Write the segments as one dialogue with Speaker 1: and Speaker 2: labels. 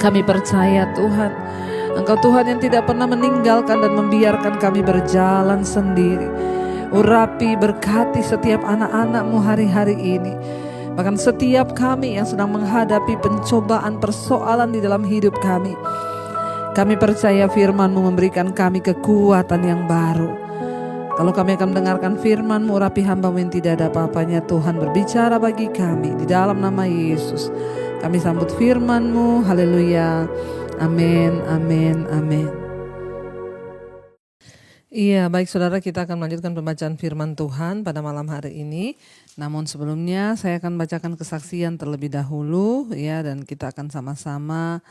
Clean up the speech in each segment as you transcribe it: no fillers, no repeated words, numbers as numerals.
Speaker 1: Kami percaya Tuhan, Engkau Tuhan yang tidak pernah meninggalkan dan membiarkan kami berjalan sendiri. Urapi, berkati setiap anak-anak-Mu hari-hari ini. Bahkan setiap kami yang sedang menghadapi pencobaan, persoalan di dalam hidup kami. Kami percaya firman-Mu memberikan kami kekuatan yang baru. Kalau kami akan mendengarkan firman-Mu, urapi hamba-Mu yang tidak ada apa-apanya. Tuhan berbicara bagi kami di dalam nama Yesus. Kami sambut firman-Mu, haleluya, amin, amin, amin. Iya, baik saudara, kita akan melanjutkan pembacaan firman Tuhan pada malam hari ini. Namun sebelumnya saya akan bacakan kesaksian terlebih dahulu ya, dan kita akan sama-sama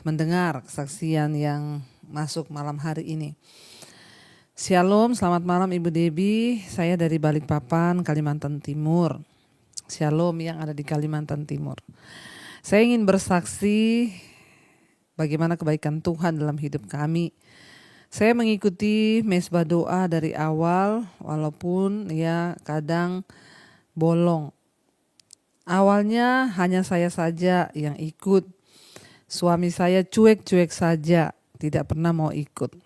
Speaker 1: mendengar kesaksian yang masuk malam hari ini. Shalom, selamat malam Ibu Debbie, saya dari Balikpapan, Kalimantan Timur. Shalom yang ada di Kalimantan Timur. Saya ingin bersaksi bagaimana kebaikan Tuhan dalam hidup kami. Saya mengikuti mesbah doa dari awal, walaupun ya kadang bolong. Awalnya hanya saya saja yang ikut. Suami saya cuek-cuek saja, tidak pernah mau ikut.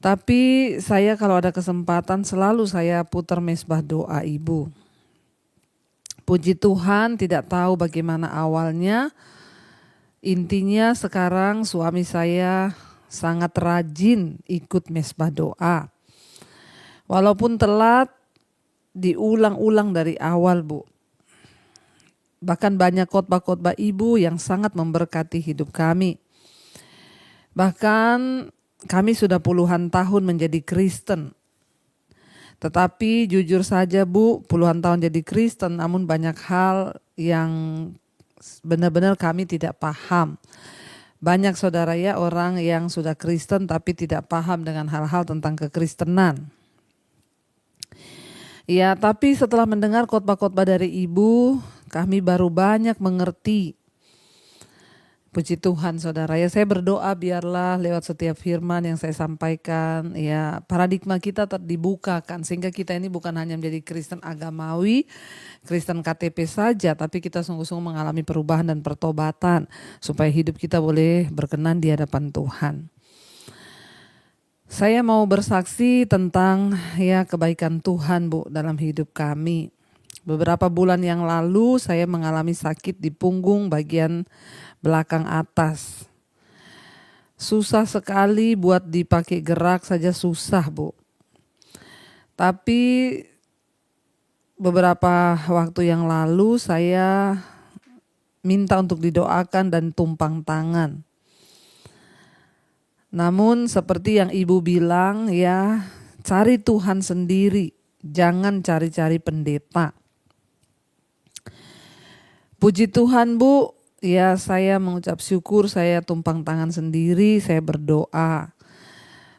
Speaker 1: Tapi saya kalau ada kesempatan selalu saya putar mesbah doa Ibu. Puji Tuhan, tidak tahu bagaimana awalnya. Intinya sekarang suami saya sangat rajin ikut mesbah doa. Walaupun telat, diulang-ulang dari awal Bu. Bahkan banyak khotbah-khotbah Ibu yang sangat memberkati hidup kami. Bahkan kami sudah puluhan tahun menjadi Kristen. Tetapi jujur saja Bu, puluhan tahun jadi Kristen, namun banyak hal yang benar-benar kami tidak paham. Banyak saudara ya orang yang sudah Kristen tapi tidak paham dengan hal-hal tentang kekristenan. Ya, tapi setelah mendengar khotbah-khotbah dari Ibu, kami baru banyak mengerti. Puji Tuhan saudara ya, saya berdoa biarlah lewat setiap firman yang saya sampaikan ya paradigma kita dibukakan sehingga kita ini bukan hanya menjadi Kristen agamawi, Kristen KTP saja, tapi kita sungguh-sungguh mengalami perubahan dan pertobatan supaya hidup kita boleh berkenan di hadapan Tuhan. Saya mau bersaksi tentang ya kebaikan Tuhan Bu dalam hidup kami. Beberapa bulan yang lalu saya mengalami sakit di punggung bagian belakang atas. Susah sekali buat dipakai gerak saja susah Bu. Tapi beberapa waktu yang lalu saya minta untuk didoakan dan tumpang tangan. Namun seperti yang Ibu bilang ya, cari Tuhan sendiri, jangan cari-cari pendeta. Puji Tuhan Bu, ya saya mengucap syukur, saya tumpang tangan sendiri, saya berdoa.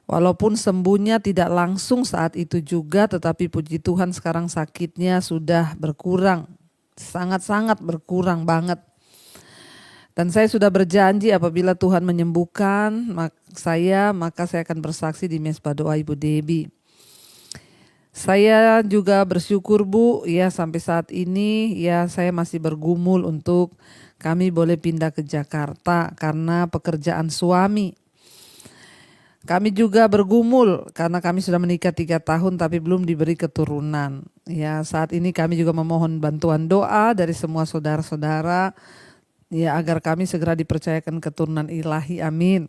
Speaker 1: Walaupun sembuhnya tidak langsung saat itu juga, tetapi puji Tuhan sekarang sakitnya sudah berkurang. Sangat-sangat berkurang banget. Dan saya sudah berjanji apabila Tuhan menyembuhkan maka saya akan bersaksi di mesbah doa Ibu Debbie. Saya juga bersyukur Bu, ya sampai saat ini ya saya masih bergumul untuk kami boleh pindah ke Jakarta karena pekerjaan suami. Kami juga bergumul karena kami sudah menikah 3 tahun tapi belum diberi keturunan. Ya saat ini kami juga memohon bantuan doa dari semua saudara-saudara ya agar kami segera dipercayakan keturunan ilahi, amin.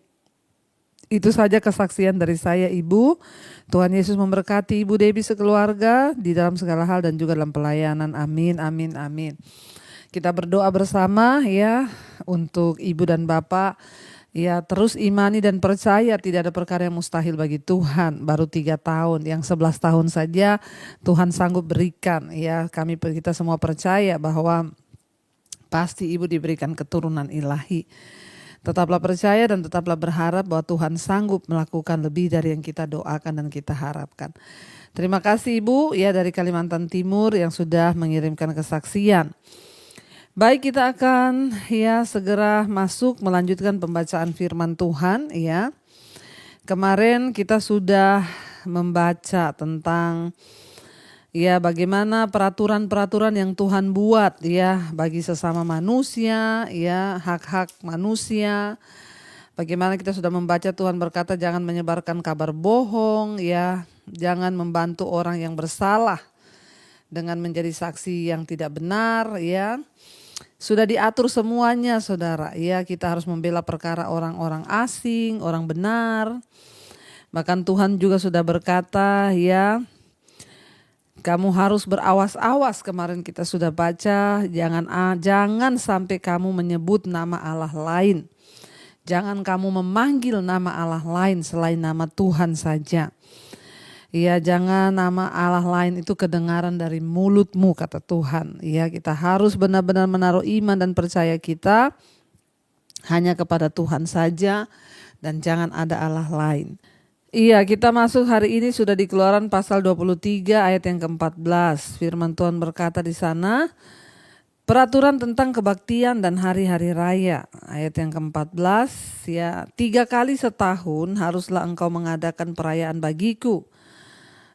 Speaker 1: Itu saja kesaksian dari saya Ibu. Tuhan Yesus memberkati Ibu Debbie sekeluarga di dalam segala hal dan juga dalam pelayanan. Amin, amin, amin. Kita berdoa bersama ya untuk Ibu dan Bapak. Ya terus imani dan percaya tidak ada perkara yang mustahil bagi Tuhan. Baru 3 tahun, yang 11 tahun saja Tuhan sanggup berikan. Ya kita semua percaya bahwa pasti Ibu diberikan keturunan ilahi. Tetaplah percaya dan tetaplah berharap bahwa Tuhan sanggup melakukan lebih dari yang kita doakan dan kita harapkan. Terima kasih Ibu ya dari Kalimantan Timur yang sudah mengirimkan kesaksian. Baik, kita akan ya segera masuk melanjutkan pembacaan firman Tuhan ya. Kemarin kita sudah membaca tentang Ya, bagaimana peraturan-peraturan yang Tuhan buat ya bagi sesama manusia, ya hak-hak manusia. Bagaimana kita sudah membaca Tuhan berkata jangan menyebarkan kabar bohong ya, jangan membantu orang yang bersalah dengan menjadi saksi yang tidak benar ya. Sudah diatur semuanya saudara ya, kita harus membela perkara orang-orang asing, orang benar. Bahkan Tuhan juga sudah berkata ya, kamu harus berawas-awas, kemarin kita sudah baca, jangan sampai kamu menyebut nama Allah lain. Jangan kamu memanggil nama Allah lain selain nama Tuhan saja. Ya, jangan nama Allah lain itu kedengaran dari mulutmu, kata Tuhan. Ya, kita harus benar-benar menaruh iman dan percaya kita hanya kepada Tuhan saja dan jangan ada Allah lain. Iya, kita masuk hari ini sudah di Keluaran pasal 23 ayat yang ke-14. Firman Tuhan berkata di sana, peraturan tentang kebaktian dan hari-hari raya. Ayat yang ke-14, ya 3 kali setahun haruslah engkau mengadakan perayaan bagiku.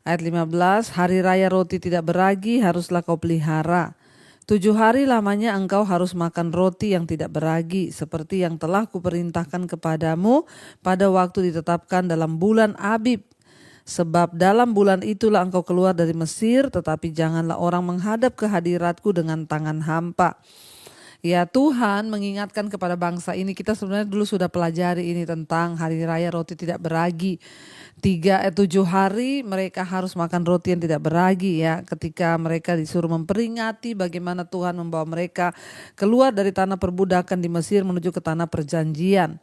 Speaker 1: Ayat 15, hari raya roti tidak beragi haruslah kau pelihara. 7 hari lamanya engkau harus makan roti yang tidak beragi, seperti yang telah kuperintahkan kepadamu pada waktu ditetapkan dalam bulan Abib. Sebab dalam bulan itulah engkau keluar dari Mesir, tetapi janganlah orang menghadap ke hadiratku dengan tangan hampa. Ya, Tuhan mengingatkan kepada bangsa ini, kita sebenarnya dulu sudah pelajari ini tentang hari raya roti tidak beragi. 7 hari mereka harus makan roti yang tidak beragi ya, ketika mereka disuruh memperingati bagaimana Tuhan membawa mereka keluar dari tanah perbudakan di Mesir menuju ke tanah perjanjian.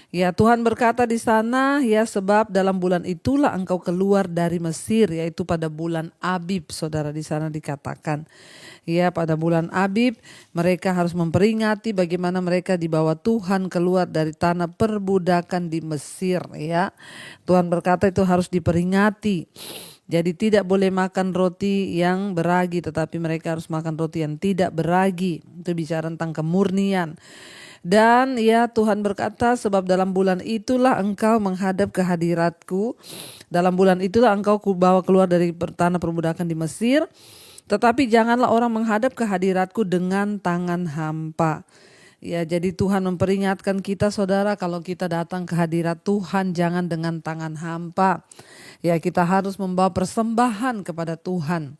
Speaker 1: Ya, Tuhan berkata di sana ya, sebab dalam bulan itulah engkau keluar dari Mesir, yaitu pada bulan Abib, saudara, di sana dikatakan. Ya, pada bulan Abib mereka harus memperingati bagaimana mereka dibawa Tuhan keluar dari tanah perbudakan di Mesir ya. Tuhan berkata itu harus diperingati. Jadi tidak boleh makan roti yang beragi, tetapi mereka harus makan roti yang tidak beragi. Itu bicara tentang kemurnian. Dan ya, Tuhan berkata, sebab dalam bulan itulah engkau menghadap ke hadiratku. Dalam bulan itulah engkau kubawa keluar dari tanah perbudakan di Mesir. Tetapi janganlah orang menghadap ke hadiratku dengan tangan hampa. Ya, jadi Tuhan memperingatkan kita, saudara, kalau kita datang ke hadirat Tuhan jangan dengan tangan hampa. Ya, kita harus membawa persembahan kepada Tuhan.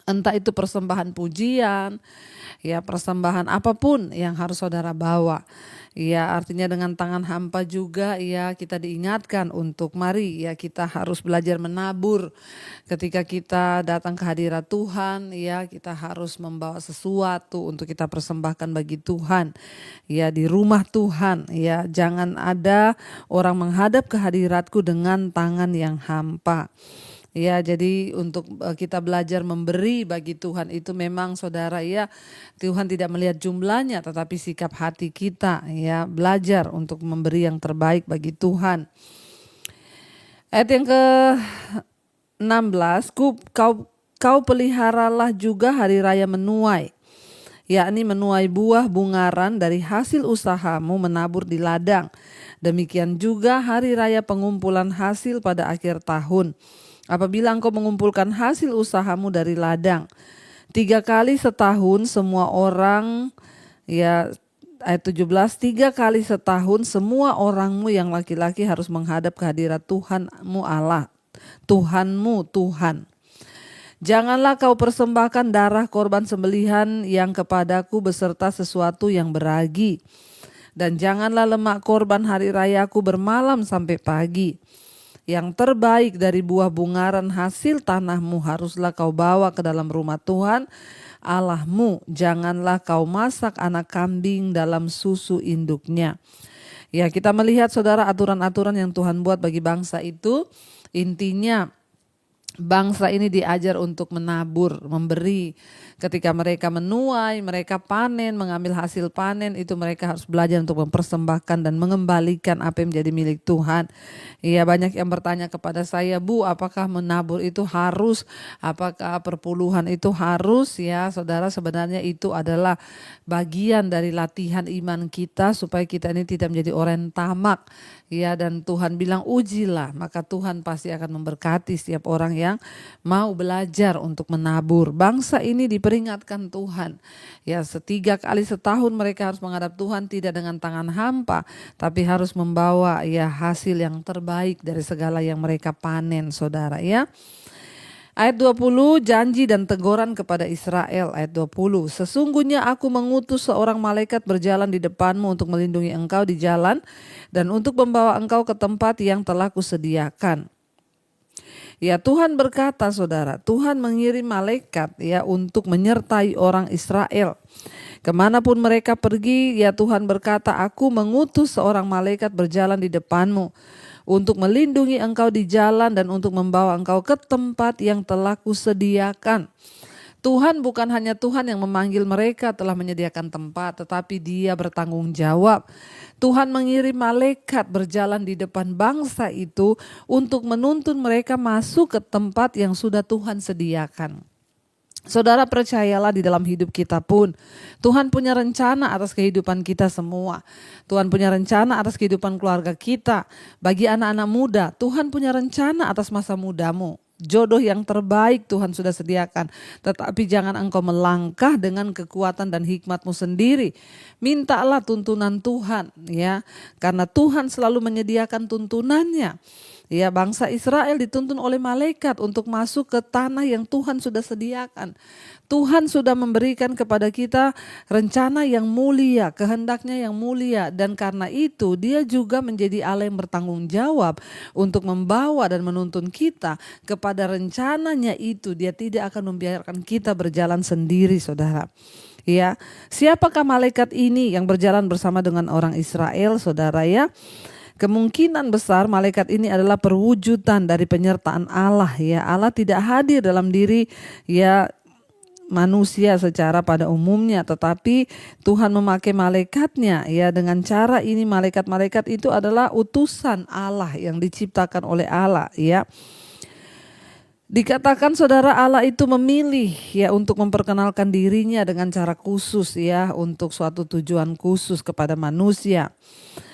Speaker 1: Entah itu persembahan pujian, ya persembahan apapun yang harus saudara bawa. Ya, artinya dengan tangan hampa juga ya kita diingatkan untuk mari ya kita harus belajar menabur. Ketika kita datang ke hadirat Tuhan ya, kita harus membawa sesuatu untuk kita persembahkan bagi Tuhan. Ya, di rumah Tuhan ya, jangan ada orang menghadap ke hadiratku dengan tangan yang hampa. Ya, jadi untuk kita belajar memberi bagi Tuhan itu memang saudara ya, Tuhan tidak melihat jumlahnya tetapi sikap hati kita ya, belajar untuk memberi yang terbaik bagi Tuhan. Ayat yang ke-16, kau peliharalah juga hari raya menuai, yakni menuai buah bungaran dari hasil usahamu menabur di ladang. Demikian juga hari raya pengumpulan hasil pada akhir tahun. Apabila engkau mengumpulkan hasil usahamu dari ladang, 3 kali setahun semua orang ya, ayat 17, 3 kali setahun semua orangmu yang laki-laki harus menghadap ke hadirat Tuhanmu Allah, Tuhanmu Tuhan. Janganlah kau persembahkan darah korban sembelihan yang kepadaku beserta sesuatu yang beragi. Dan janganlah lemak korban hari rayaku bermalam sampai pagi. Yang terbaik dari buah bungaran hasil tanahmu haruslah kau bawa ke dalam rumah Tuhan Allahmu. Janganlah kau masak anak kambing dalam susu induknya. Ya, kita melihat saudara aturan-aturan yang Tuhan buat bagi bangsa itu. Intinya bangsa ini diajar untuk menabur, memberi. Ketika mereka menuai, mereka panen, mengambil hasil panen, itu mereka harus belajar untuk mempersembahkan dan mengembalikan apa yang menjadi milik Tuhan. Iya, banyak yang bertanya kepada saya, Bu, apakah menabur itu harus? Apakah perpuluhan itu harus? Ya, saudara, sebenarnya itu adalah bagian dari latihan iman kita supaya kita ini tidak menjadi orang tamak. Ya, dan Tuhan bilang ujilah, maka Tuhan pasti akan memberkati setiap orang yang mau belajar untuk menabur. Bangsa ini diperingatkan Tuhan. Ya, 3 kali setahun mereka harus menghadap Tuhan, tidak dengan tangan hampa, tapi harus membawa ya hasil yang terbaik dari segala yang mereka panen, saudara ya. Ayat 20, janji dan teguran kepada Israel. Ayat 20, sesungguhnya aku mengutus seorang malaikat berjalan di depanmu untuk melindungi engkau di jalan dan untuk membawa engkau ke tempat yang telah kusediakan. Ya, Tuhan berkata, saudara, Tuhan mengirim malaikat ya untuk menyertai orang Israel. Kemanapun mereka pergi, ya Tuhan berkata, aku mengutus seorang malaikat berjalan di depanmu untuk melindungi engkau di jalan dan untuk membawa engkau ke tempat yang telah kusediakan. Tuhan bukan hanya Tuhan yang memanggil mereka telah menyediakan tempat, tetapi Dia bertanggung jawab. Tuhan mengirim malaikat berjalan di depan bangsa itu untuk menuntun mereka masuk ke tempat yang sudah Tuhan sediakan. Saudara, percayalah di dalam hidup kita pun Tuhan punya rencana atas kehidupan kita semua. Tuhan punya rencana atas kehidupan keluarga kita. Bagi anak-anak muda, Tuhan punya rencana atas masa mudamu. Jodoh yang terbaik Tuhan sudah sediakan. Tetapi jangan engkau melangkah dengan kekuatan dan hikmatmu sendiri. Mintalah tuntunan Tuhan ya, karena Tuhan selalu menyediakan tuntunannya. Ya, bangsa Israel dituntun oleh malaikat untuk masuk ke tanah yang Tuhan sudah sediakan. Tuhan sudah memberikan kepada kita rencana yang mulia, kehendaknya yang mulia. Dan karena itu Dia juga menjadi Allah yang bertanggung jawab untuk membawa dan menuntun kita kepada rencananya itu. Dia tidak akan membiarkan kita berjalan sendiri, saudara. Ya, siapakah malaikat ini yang berjalan bersama dengan orang Israel, saudara ya? Kemungkinan besar malaikat ini adalah perwujudan dari penyertaan Allah ya. Allah tidak hadir dalam diri ya manusia secara pada umumnya, tetapi Tuhan memakai malaikatnya ya. Dengan cara ini malaikat-malaikat itu adalah utusan Allah yang diciptakan oleh Allah ya. Dikatakan saudara, Allah itu memilih ya untuk memperkenalkan dirinya dengan cara khusus ya, untuk suatu tujuan khusus kepada manusia.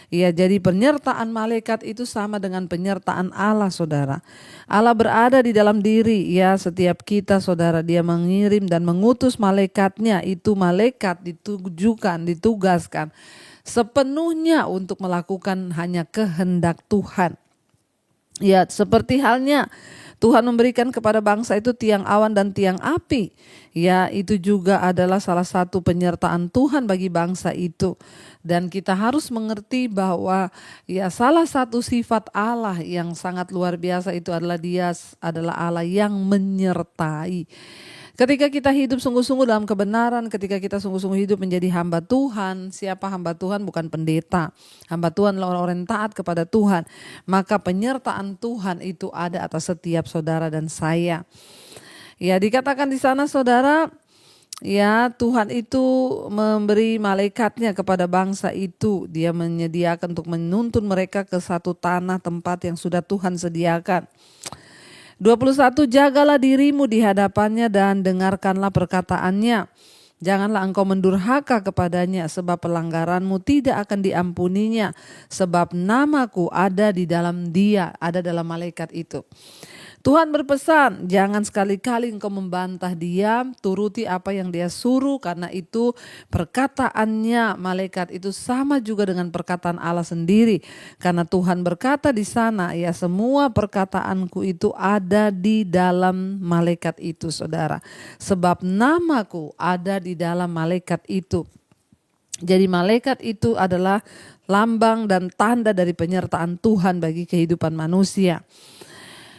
Speaker 1: Ya, jadi penyertaan malaikat itu sama dengan penyertaan Allah, saudara. Allah berada di dalam diri ya setiap kita, saudara. Dia mengirim dan mengutus malaikatnya. Itu malaikat ditugaskan sepenuhnya untuk melakukan hanya kehendak Tuhan. Ya, seperti halnya Tuhan memberikan kepada bangsa itu tiang awan dan tiang api. Ya, itu juga adalah salah satu penyertaan Tuhan bagi bangsa itu. Dan kita harus mengerti bahwa ya salah satu sifat Allah yang sangat luar biasa itu adalah Dia adalah Allah yang menyertai. Ketika kita hidup sungguh-sungguh dalam kebenaran, ketika kita sungguh-sungguh hidup menjadi hamba Tuhan. Siapa hamba Tuhan? Bukan pendeta. Hamba Tuhan adalah orang-orang yang taat kepada Tuhan. Maka penyertaan Tuhan itu ada atas setiap saudara dan saya. Ya, dikatakan di sana, saudara, ya Tuhan itu memberi malaikatnya kepada bangsa itu. Dia menyediakan untuk menuntun mereka ke satu tanah tempat yang sudah Tuhan sediakan. 21, jagalah dirimu di hadapannya dan dengarkanlah perkataannya. Janganlah engkau mendurhaka kepadanya, sebab pelanggaranmu tidak akan diampuninya. Sebab namaku ada di dalam dia, ada dalam malaikat itu. Tuhan berpesan, jangan sekali-kali engkau membantah Dia, turuti apa yang Dia suruh, karena itu perkataannya malaikat itu sama juga dengan perkataan Allah sendiri. Karena Tuhan berkata di sana, ya semua perkataanku itu ada di dalam malaikat itu, saudara. Sebab namaku ada di dalam malaikat itu. Jadi malaikat itu adalah lambang dan tanda dari penyertaan Tuhan bagi kehidupan manusia.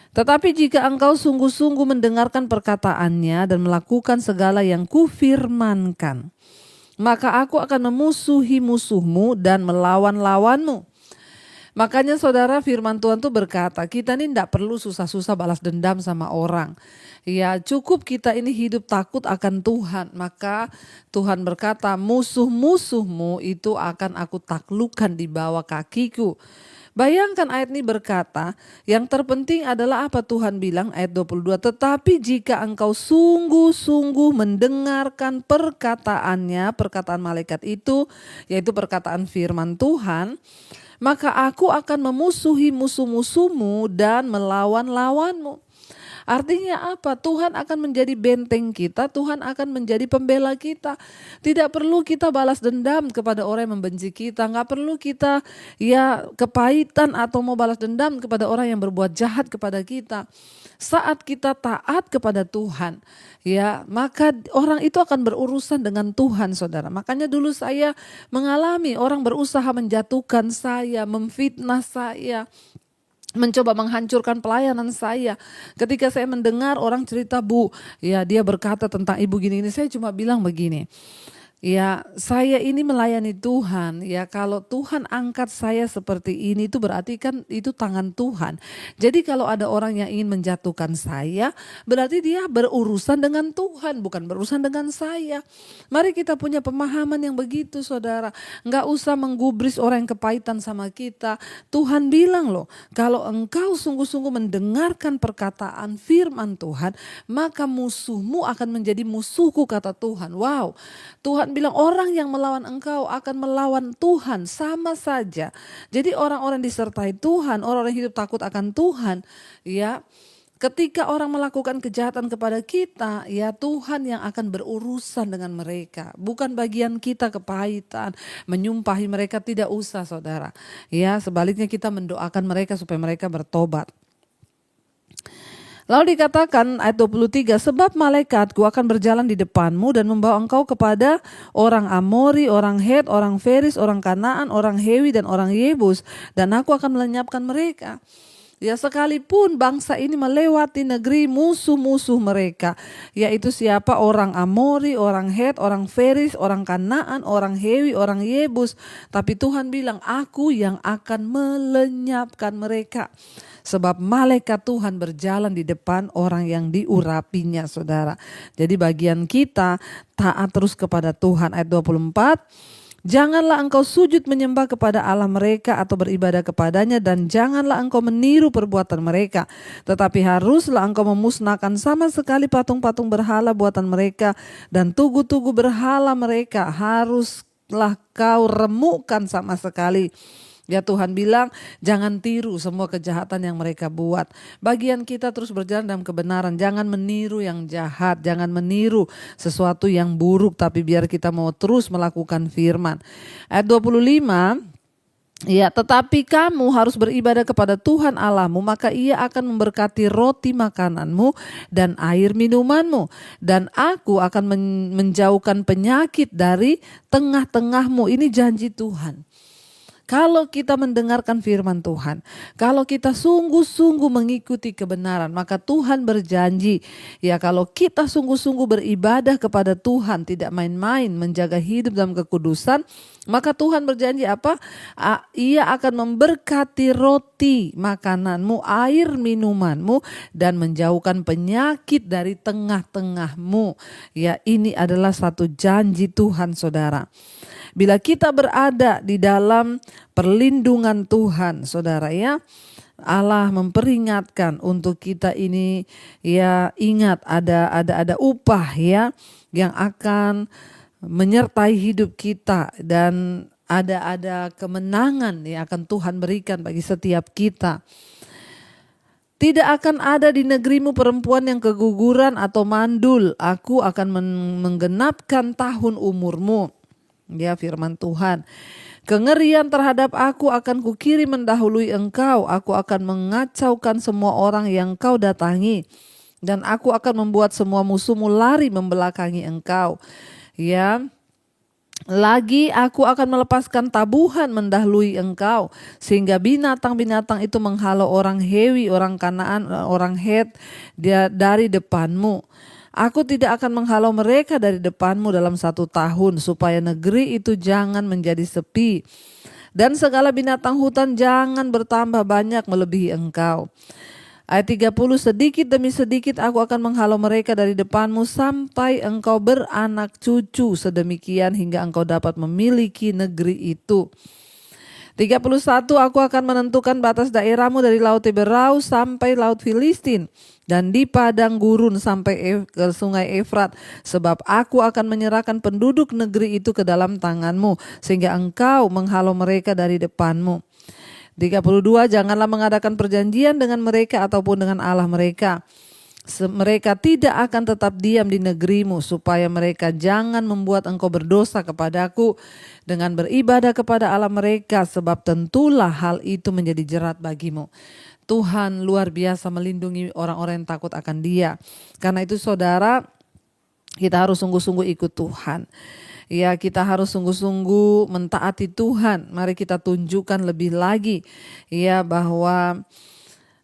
Speaker 1: Tetapi jika engkau sungguh-sungguh mendengarkan perkataannya dan melakukan segala yang kufirmankan, maka aku akan memusuhi musuhmu dan melawan lawanmu. Makanya saudara, firman Tuhan tuh berkata, kita ini tidak perlu susah-susah balas dendam sama orang. Ya, cukup kita ini hidup takut akan Tuhan. Maka Tuhan berkata, musuh-musuhmu itu akan aku taklukkan di bawah kakiku. Bayangkan ayat ini berkata, yang terpenting adalah apa Tuhan bilang ayat 22, tetapi jika engkau sungguh-sungguh mendengarkan perkataannya, perkataan malaikat itu, yaitu perkataan firman Tuhan, maka aku akan memusuhi musuh-musuhmu dan melawan lawanmu. Artinya apa? Tuhan akan menjadi benteng kita, Tuhan akan menjadi pembela kita. Tidak perlu kita balas dendam kepada orang yang membenci kita, nggak perlu kita kepahitan atau mau balas dendam kepada orang yang berbuat jahat kepada kita. Saat kita taat kepada Tuhan, maka orang itu akan berurusan dengan Tuhan, saudara. Makanya dulu saya mengalami orang berusaha menjatuhkan saya, memfitnah saya, mencoba menghancurkan pelayanan saya. Ketika saya mendengar orang cerita, Bu, dia berkata tentang ibu gini-gini, saya cuma bilang begini, saya ini melayani Tuhan, kalau Tuhan angkat saya seperti ini itu berarti kan itu tangan Tuhan. Jadi kalau ada orang yang ingin menjatuhkan saya, berarti dia berurusan dengan Tuhan, bukan berurusan dengan saya. Mari kita punya pemahaman yang begitu, saudara. Nggak usah menggubris orang yang kepahitan sama kita. Tuhan bilang loh, kalau engkau sungguh-sungguh mendengarkan perkataan firman Tuhan, maka musuhmu akan menjadi musuhku, kata Tuhan. Wow, Tuhan bilang orang yang melawan engkau akan melawan Tuhan, sama saja. Jadi orang-orang disertai Tuhan, orang-orang hidup takut akan Tuhan, ketika orang melakukan kejahatan kepada kita, Tuhan yang akan berurusan dengan mereka. Bukan bagian kita kepahitan, menyumpahi mereka, tidak usah, saudara. Sebaliknya kita mendoakan mereka supaya mereka bertobat. Lalu dikatakan ayat 23, sebab malaikatku akan berjalan di depanmu dan membawa engkau kepada orang Amori, orang Het, orang Feris, orang Kanaan, orang Hewi dan orang Yebus, dan aku akan melenyapkan mereka. Sekalipun bangsa ini melewati negeri musuh-musuh mereka, yaitu siapa? Orang Amori, orang Het, orang Feris, orang Kanaan, orang Hewi, orang Yebus. Tapi Tuhan bilang, aku yang akan melenyapkan mereka. Sebab malaikat Tuhan berjalan di depan orang yang diurapinya, saudara. Jadi bagian kita taat terus kepada Tuhan. Ayat 24. Janganlah engkau sujud menyembah kepada Allah mereka atau beribadah kepadanya, dan janganlah engkau meniru perbuatan mereka. Tetapi haruslah engkau memusnahkan sama sekali patung-patung berhala buatan mereka, dan tugu-tugu berhala mereka haruslah kau remukkan sama sekali. Tuhan bilang jangan tiru semua kejahatan yang mereka buat. Bagian kita terus berjalan dalam kebenaran. Jangan meniru yang jahat, jangan meniru sesuatu yang buruk, tapi biar kita mau terus melakukan firman. Ayat 25. Tetapi kamu harus beribadah kepada Tuhan Allahmu, maka Ia akan memberkati roti makananmu dan air minumanmu, dan aku akan menjauhkan penyakit dari tengah-tengahmu. Ini janji Tuhan. Kalau kita mendengarkan firman Tuhan, kalau kita sungguh-sungguh mengikuti kebenaran, maka Tuhan berjanji, kalau kita sungguh-sungguh beribadah kepada Tuhan, tidak main-main, menjaga hidup dalam kekudusan, maka Tuhan berjanji apa? Ia akan memberkati roti makananmu, air minumanmu, dan menjauhkan penyakit dari tengah-tengahmu. Ini adalah satu janji Tuhan, saudara. Bila kita berada di dalam perlindungan Tuhan, saudara, Allah memperingatkan untuk kita ini, ingat ada upah yang akan menyertai hidup kita, dan ada kemenangan yang akan Tuhan berikan bagi setiap kita. Tidak akan ada di negerimu perempuan yang keguguran atau mandul. Aku akan menggenapkan tahun umurmu. Firman Tuhan. Kengerian terhadap aku akan kukirim mendahului engkau. Aku akan mengacaukan semua orang yang kau datangi, dan aku akan membuat semua musuhmu lari membelakangi engkau. Lagi aku akan melepaskan tabuhan mendahului engkau, sehingga binatang-binatang itu menghalau orang Hewi, orang Kanaan, orang Het dari depanmu. Aku tidak akan menghalau mereka dari depanmu dalam 1 tahun, supaya negeri itu jangan menjadi sepi, dan segala binatang hutan jangan bertambah banyak melebihi engkau. Ayat 30, sedikit demi sedikit aku akan menghalau mereka dari depanmu sampai engkau beranak cucu, sedemikian hingga engkau dapat memiliki negeri itu. 31, aku akan menentukan batas daerahmu dari Laut Tiberau sampai Laut Filistin, dan di padang gurun sampai ke sungai Efrat, sebab aku akan menyerahkan penduduk negeri itu ke dalam tanganmu, sehingga engkau menghalau mereka dari depanmu. 32, janganlah mengadakan perjanjian dengan mereka ataupun dengan Allah mereka. Mereka tidak akan tetap diam di negerimu, supaya mereka jangan membuat engkau berdosa kepadaku dengan beribadah kepada Allah mereka, sebab tentulah hal itu menjadi jerat bagimu. Tuhan luar biasa melindungi orang-orang yang takut akan Dia. Karena itu saudara, kita harus sungguh-sungguh ikut Tuhan. Ya, kita harus sungguh-sungguh mentaati Tuhan. Mari kita tunjukkan lebih lagi ya bahwa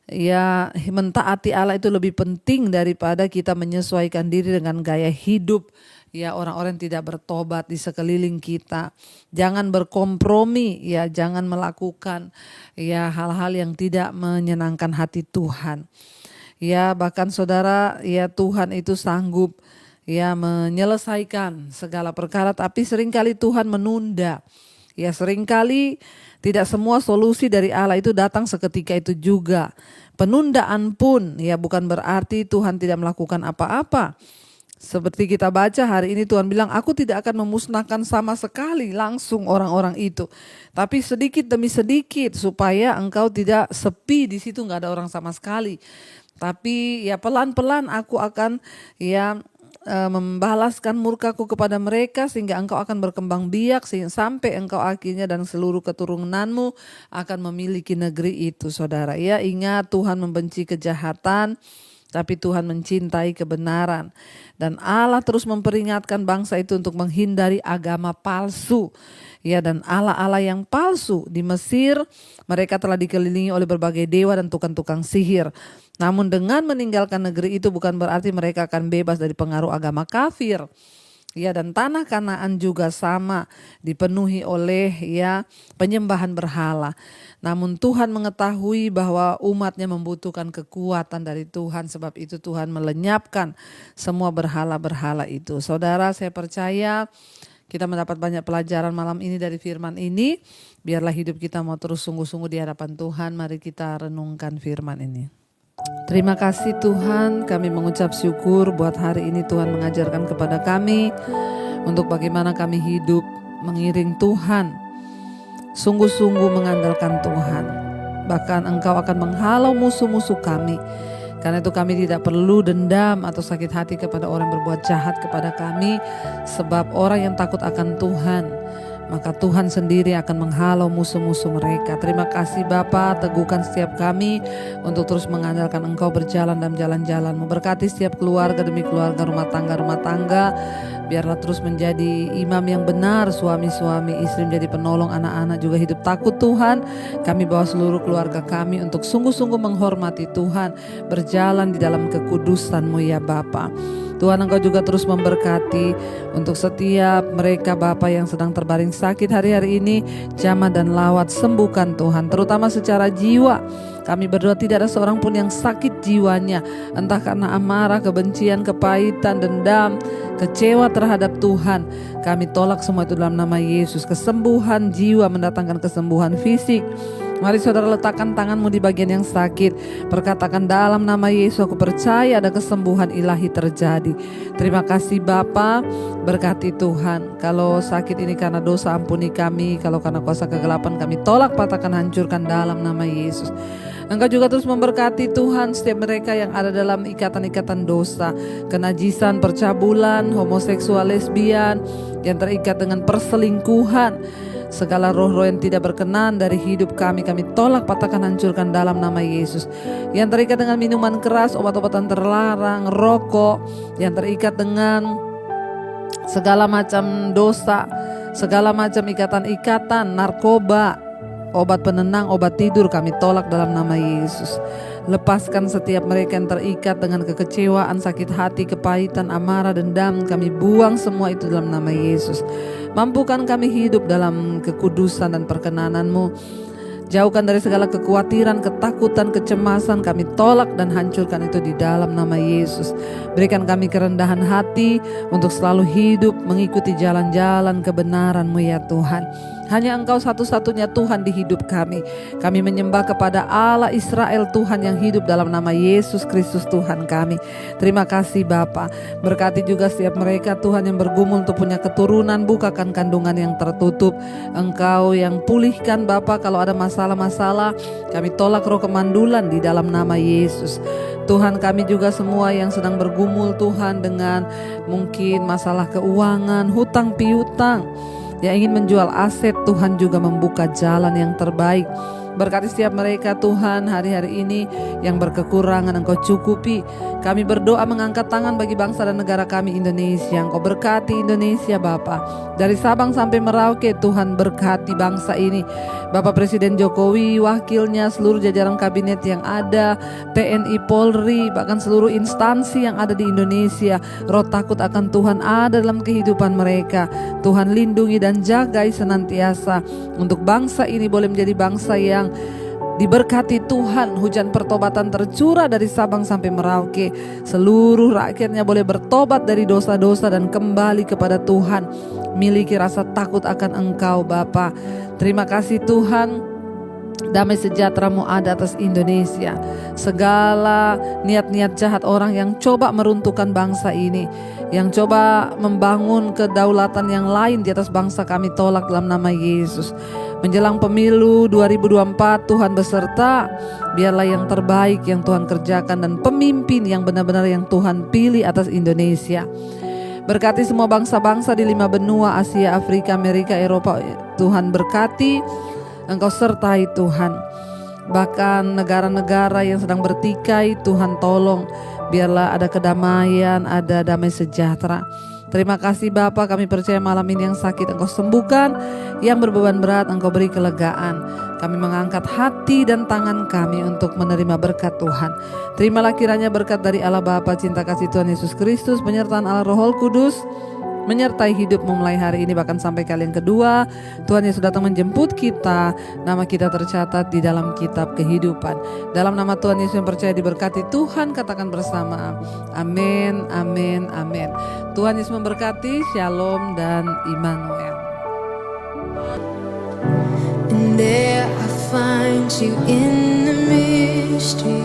Speaker 1: ya mentaati Allah itu lebih penting daripada kita menyesuaikan diri dengan gaya hidup ya orang-orang yang tidak bertobat di sekeliling kita. Jangan berkompromi ya, jangan melakukan ya hal-hal yang tidak menyenangkan hati Tuhan. Ya, bahkan saudara, ya Tuhan itu sanggup ya menyelesaikan segala perkara, tapi seringkali Tuhan menunda. Ya, seringkali tidak semua solusi dari Allah itu datang seketika itu juga. Penundaan pun ya bukan berarti Tuhan tidak melakukan apa-apa. Seperti kita baca hari ini, Tuhan bilang, aku tidak akan memusnahkan sama sekali langsung orang-orang itu, tapi sedikit demi sedikit supaya engkau tidak sepi di situ, nggak ada orang sama sekali. Tapi ya pelan-pelan aku akan ya membalaskan murkaku kepada mereka, sehingga engkau akan berkembang biak sampai engkau akhirnya dan seluruh keturunanmu akan memiliki negeri itu. Saudara ya, ingat Tuhan membenci kejahatan, tapi Tuhan mencintai kebenaran. Dan Allah terus memperingatkan bangsa itu untuk menghindari agama palsu. Ya, dan Allah-Allah yang palsu. Di Mesir mereka telah dikelilingi oleh berbagai dewa dan tukang-tukang sihir. Namun dengan meninggalkan negeri itu bukan berarti mereka akan bebas dari pengaruh agama kafir. Ya, dan tanah Kanaan juga sama dipenuhi oleh ya penyembahan berhala. Namun Tuhan mengetahui bahwa umatnya membutuhkan kekuatan dari Tuhan, sebab itu Tuhan melenyapkan semua berhala-berhala itu. Saudara, saya percaya kita mendapat banyak pelajaran malam ini dari firman ini. Biarlah hidup kita mau terus sungguh-sungguh di hadapan Tuhan. Mari kita renungkan firman ini. Terima kasih Tuhan, kami mengucap syukur buat hari ini Tuhan mengajarkan kepada kami untuk bagaimana kami hidup mengiring Tuhan, sungguh-sungguh mengandalkan Tuhan. Bahkan Engkau akan menghalau musuh-musuh kami. Karena itu kami tidak perlu dendam atau sakit hati kepada orang yang berbuat jahat kepada kami, sebab orang yang takut akan Tuhan, maka Tuhan sendiri akan menghalau musuh-musuh mereka. Terima kasih Bapa, teguhkan setiap kami untuk terus mengandalkan Engkau berjalan dalam jalan-jalan-Mu. Berkati setiap keluarga demi keluarga, rumah tangga. Biarlah terus menjadi imam yang benar, suami-suami, istri menjadi penolong, anak-anak juga hidup takut Tuhan. Kami bawa seluruh keluarga kami untuk sungguh-sungguh menghormati Tuhan, berjalan di dalam kekudusan-Mu ya Bapa. Tuhan, Engkau juga terus memberkati untuk setiap mereka Bapa yang sedang terbaring sakit hari-hari ini. Jamah dan lawat, sembuhkan Tuhan, terutama secara jiwa. Kami berdoa tidak ada seorang pun yang sakit jiwanya, entah karena amarah, kebencian, kepahitan, dendam, kecewa terhadap Tuhan. Kami tolak semua itu dalam nama Yesus. Kesembuhan jiwa mendatangkan kesembuhan fisik. Mari saudara letakkan tanganmu di bagian yang sakit. Perkatakan dalam nama Yesus, aku percaya ada kesembuhan ilahi terjadi. Terima kasih Bapa, berkati Tuhan. Kalau sakit ini karena dosa, ampuni kami. Kalau karena kuasa kegelapan, kami tolak, patahkan, hancurkan dalam nama Yesus. Engkau juga terus memberkati Tuhan setiap mereka yang ada dalam ikatan-ikatan dosa, kenajisan, percabulan, homoseksual, lesbian, yang terikat dengan perselingkuhan. Segala roh-roh yang tidak berkenan dari hidup kami tolak, patahkan, hancurkan dalam nama Yesus. Yang terikat dengan minuman keras, obat-obatan terlarang, rokok, yang terikat dengan segala macam dosa, segala macam ikatan-ikatan, narkoba, obat penenang, obat tidur, kami tolak dalam nama Yesus. Lepaskan setiap mereka yang terikat dengan kekecewaan, sakit hati, kepahitan, amarah, dendam. Kami buang semua itu dalam nama Yesus. Mampukan kami hidup dalam kekudusan dan perkenanan-Mu. Jauhkan dari segala kekhawatiran, ketakutan, kecemasan. Kami tolak dan hancurkan itu di dalam nama Yesus. Berikan kami kerendahan hati untuk selalu hidup mengikuti jalan-jalan kebenaran-Mu ya Tuhan. Hanya Engkau satu-satunya Tuhan di hidup kami. Kami menyembah kepada Allah Israel, Tuhan yang hidup, dalam nama Yesus Kristus Tuhan kami. Terima kasih Bapa. Berkati juga setiap mereka Tuhan yang bergumul untuk punya keturunan. Bukakan kandungan yang tertutup. Engkau yang pulihkan Bapa kalau ada masalah-masalah. Kami tolak roh kemandulan di dalam nama Yesus. Tuhan, kami juga semua yang sedang bergumul Tuhan dengan mungkin masalah keuangan, hutang piutang, yang ingin menjual aset, Tuhan juga membuka jalan yang terbaik. Berkati setiap mereka Tuhan hari-hari ini yang berkekurangan, Engkau cukupi. Kami berdoa mengangkat tangan bagi bangsa dan negara kami Indonesia. Engkau berkati Indonesia Bapa. Dari Sabang sampai Merauke Tuhan berkati bangsa ini. Bapak Presiden Jokowi, wakilnya, seluruh jajaran kabinet yang ada, TNI, Polri, bahkan seluruh instansi yang ada di Indonesia. Roh takut akan Tuhan ada dalam kehidupan mereka. Tuhan lindungi dan jagai senantiasa. Untuk bangsa ini boleh menjadi bangsa yang diberkati Tuhan. Hujan pertobatan tercurah dari Sabang sampai Merauke. Seluruh rakyatnya boleh bertobat dari dosa-dosa dan kembali kepada Tuhan. Miliki rasa takut akan Engkau Bapa. Terima kasih Tuhan. Damai sejahtera-Mu ada atas Indonesia. Segala niat-niat jahat orang yang coba meruntuhkan bangsa ini, yang coba membangun kedaulatan yang lain di atas bangsa, kami tolak dalam nama Yesus. Menjelang pemilu 2024 Tuhan beserta. Biarlah yang terbaik yang Tuhan kerjakan dan pemimpin yang benar-benar yang Tuhan pilih atas Indonesia. Berkati semua bangsa-bangsa di 5 benua, Asia, Afrika, Amerika, Eropa. Tuhan berkati, Engkau sertai Tuhan. Bahkan negara-negara yang sedang bertikai, Tuhan tolong. Biarlah ada kedamaian, ada damai sejahtera. Terima kasih Bapa, kami percaya malam ini yang sakit Engkau sembuhkan, yang berbeban berat Engkau beri kelegaan. Kami mengangkat hati dan tangan kami untuk menerima berkat Tuhan. Terimalah kiranya berkat dari Allah Bapa, cinta kasih Tuhan Yesus Kristus, penyertaan Allah Roh Kudus, menyertai hidup memulai hari ini bahkan sampai kali yang kedua. Tuhan Yesus datang menjemput kita, nama kita tercatat di dalam kitab kehidupan. Dalam nama Tuhan Yesus yang percaya diberkati Tuhan, katakan bersama amin, amin, amin. Tuhan Yesus memberkati. Shalom dan Immanuel.
Speaker 2: And there I find you in the mystery.